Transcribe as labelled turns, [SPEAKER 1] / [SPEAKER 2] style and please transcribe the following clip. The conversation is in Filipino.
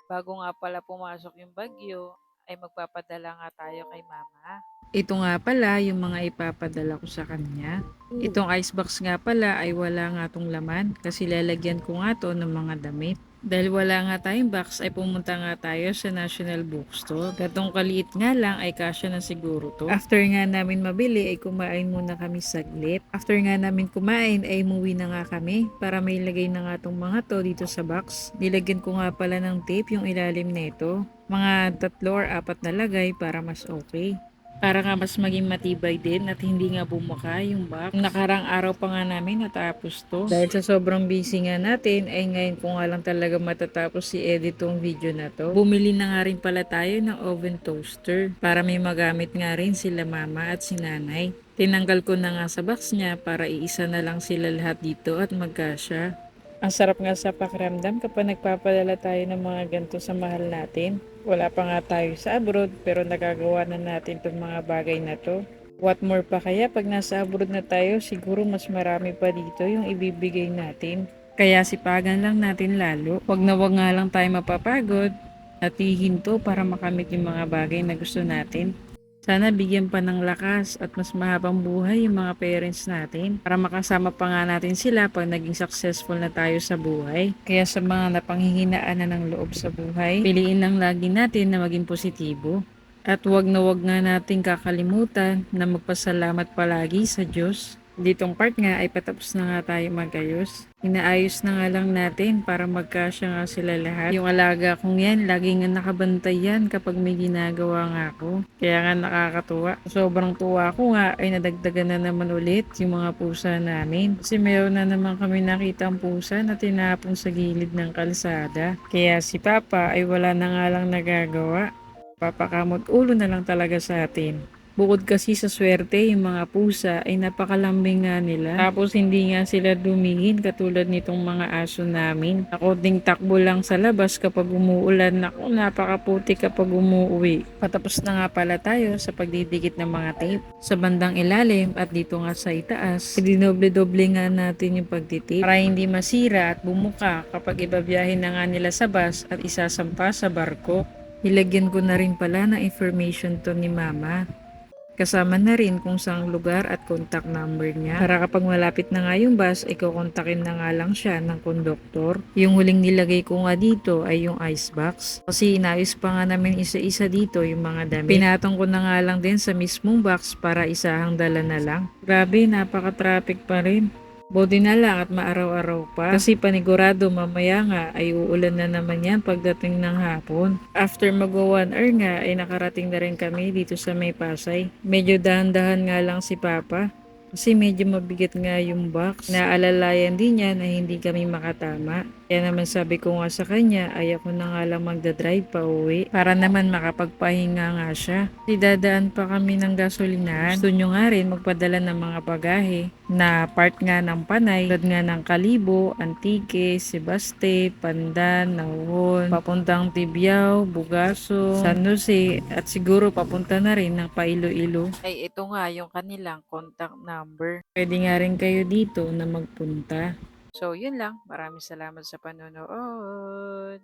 [SPEAKER 1] Bago nga pala pumasok yung bagyo, ay magpapadala nga tayo kay mama.
[SPEAKER 2] Ito nga pala yung mga ipapadala ko sa kanya. Itong icebox nga pala ay wala nga tong laman kasi lalagyan ko nga to ng mga damit. Dahil wala nga tayong box ay pumunta nga tayo sa National Bookstore. Gatong kaliit nga lang ay kasya na siguro to. After nga namin mabili ay kumain muna kami saglit. After nga namin kumain ay umuwi na nga kami para may lagay na nga tong mga to dito sa box. Nilagyan ko nga pala ng tape yung ilalim nito. Mga 3 or 4 na lagay para mas okay. Para nga mas maging matibay din at hindi nga bumuka yung box. Nakarang araw pa nga namin natapos to. Dahil sa sobrang busy nga natin, ay ngayon ko nga lang talaga matatapos i-edit tong video na to. Bumili na nga rin pala tayo ng oven toaster para may magamit nga rin sila mama at si nanay. Tinanggal ko na nga sa box niya para iisa na lang sila lahat dito at magkasya. Ang sarap nga sa pakiramdam kapag nagpapadala tayo ng mga ganito sa mahal natin. Wala pa nga tayo sa abroad pero nagagawa na natin itong mga bagay na to. What more pa kaya pag nasa abroad na tayo, siguro mas marami pa dito yung ibibigay natin. Kaya sipagan lang natin lalo. Wag nga lang tayo mapapagod at hihinto para makamit yung mga bagay na gusto natin. Sana bigyan pa ng lakas at mas mahabang buhay yung mga parents natin para makasama pa nga natin sila pag naging successful na tayo sa buhay. Kaya sa mga napanghihinaan na ng loob sa buhay, piliin lang lagi natin na maging positibo. At wag nga natin kakalimutan na magpasalamat palagi sa Diyos. Ditong part nga ay patapos na nga tayo magayos. Inaayos na nga lang natin para magkasya nga sila lahat. Yung alaga kong yan, lagi nga nakabantay yan kapag may ginagawa nga ako. Kaya nga nakakatuwa. Sobrang tuwa ko nga ay nadagdagan na naman ulit yung mga pusa namin. Kasi meron na naman kami nakitang pusa na tinapon sa gilid ng kalsada. Kaya si Papa ay wala na nga lang nagagawa. Papakamot ulo na lang talaga sa atin. Bukod kasi sa swerte, yung mga pusa ay napakalambing nga nila. Tapos hindi nga sila dumingin katulad nitong mga aso namin. Ako ding takbo lang sa labas kapag umuulan. Ako napakaputi kapag umuuwi. Patapos na nga pala tayo sa pagdidikit ng mga tape. Sa bandang ilalim at dito nga sa itaas, dinoble-doble nga natin yung pagtitip para hindi masira at bumuka kapag ibabiyahin na nga nila sa bus at isasampa sa barko. Ilagyan ko na rin pala ng information to ni Mama. Kasama na rin kung saang lugar at contact number niya. Para kapag malapit na nga yung bus, ay kukontakin na nga lang siya ng konduktor. Yung huling nilagay ko nga dito ay yung icebox. Kasi inayos pa nga namin isa-isa dito yung mga damit. Pinatong ko na nga lang din sa mismong box para isahang dala na lang. Grabe, napaka-traffic pa rin. Buti na lang at maaraw-araw pa kasi panigurado mamaya nga ay uulan na naman yan pagdating ng hapon. After magwa 1 hour nga ay nakarating na rin kami dito sa May Pasay. Medyo dahan-dahan nga lang si Papa kasi medyo mabigat nga yung box. Naalalayan din niya na hindi kami makatama. Kaya naman sabi ko nga sa kanya ay ako na nga lang magdadrive pa uwi para naman makapagpahinga nga siya. Dadaan pa kami ng gasolinahan. Gusto nyo nga rin magpadala ng mga bagahe na part nga ng Panay, tulad nga ng Kalibo, Antique, Sebaste, Pandan, Nauhon, papuntang Tibiao, Bugaso, San Jose, at siguro papunta na rin ng Pailoilo.
[SPEAKER 1] Ay ito nga yung kanilang contact number.
[SPEAKER 2] Pwede nga rin kayo dito na magpunta.
[SPEAKER 1] So yun lang. Maraming salamat sa panonood.